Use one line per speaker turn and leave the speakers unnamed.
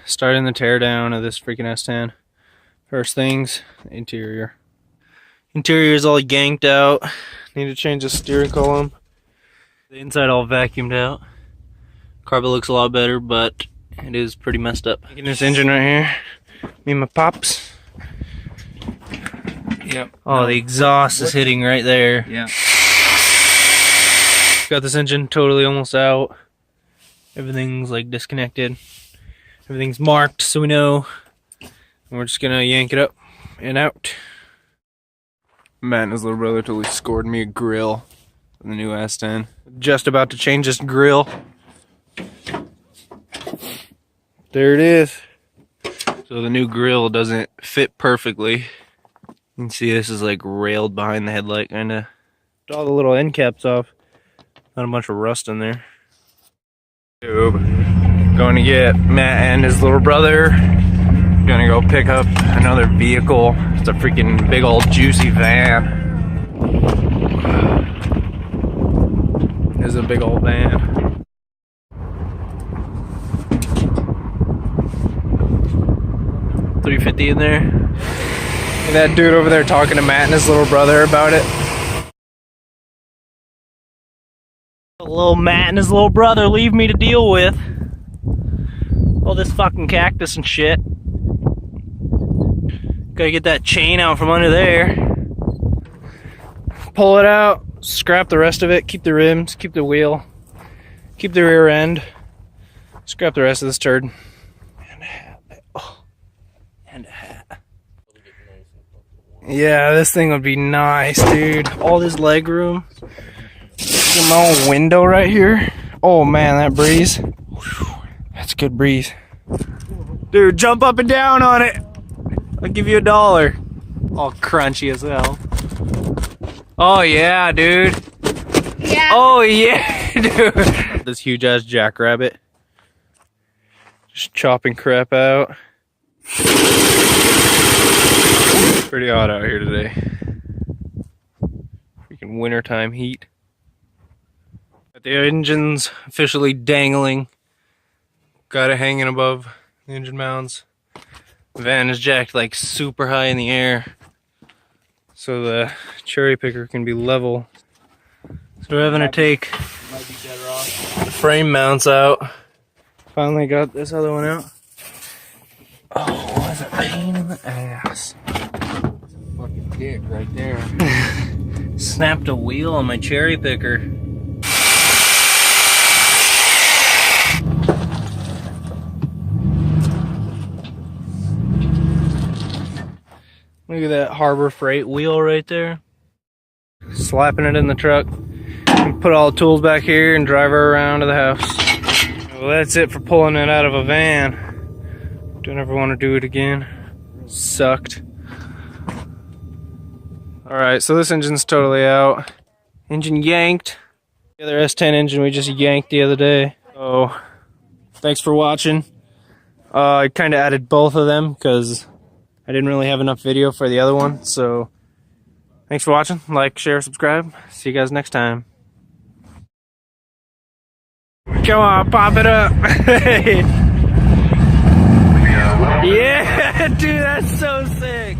starting the teardown of this freaking S10. First things, interior. Interior is all yanked out. Need to change the steering column. The inside all vacuumed out. Carpet looks a lot better, but it is pretty messed up. Taking this engine right here. Me and my pops.
Yep.
Oh, the exhaust is hitting right there.
Yeah.
Got this engine totally almost out. Everything's like disconnected. Everything's marked so we know. And we're just gonna yank it up and out. Matt and his little brother totally scored me a grill for the new S10. Just about to change this grill. There it is. So the new grill doesn't fit perfectly. You can see this is like railed behind the headlight kinda. All the little end caps off. Got a bunch of rust in there. Going to get Matt and his little brother. Gonna go pick up another vehicle. It's a freaking big old juicy van. This is a big old van. $350 in there. And that dude over there talking to Matt and his little brother about it. Little Matt and his little brother leave me to deal with. All this fucking cactus and shit. Gotta get that chain out from under there. Pull it out, scrap the rest of it, keep the rims, keep the wheel, keep the rear end, scrap the rest of this turd. And a hat. Oh. And a hat. Yeah, this thing would be nice, dude. All this leg room. Look at my own window right here. Oh man, that breeze. That's a good breeze. Dude, jump up and down on it. I'll give you $1. All crunchy as hell. Oh yeah, dude.
Yeah.
Oh yeah, dude. This huge ass jackrabbit. Just chopping crap out. Pretty hot out here today. Freaking wintertime heat. The engine's officially dangling. Got it hanging above the engine mounts. The van is jacked like super high in the air so the cherry picker can be level. So we're having to take the frame mounts out. Finally got this other one out. Oh, what a pain in the ass.
Fucking dick right there.
Snapped a wheel on my cherry picker. Look at that Harbor Freight wheel right there. Slapping it in the truck. And put all the tools back here and drive her around to the house. Well, that's it for pulling it out of a van. Don't ever want to do it again. Sucked. Alright, so this engine's totally out. Engine yanked. The other S10 engine we just yanked the other day. So, thanks for watching. I kind of added both of them because I didn't really have enough video for the other one, so thanks for watching. Like, share, subscribe. See you guys next time. Come on, pop it up. Yeah, dude, that's so sick.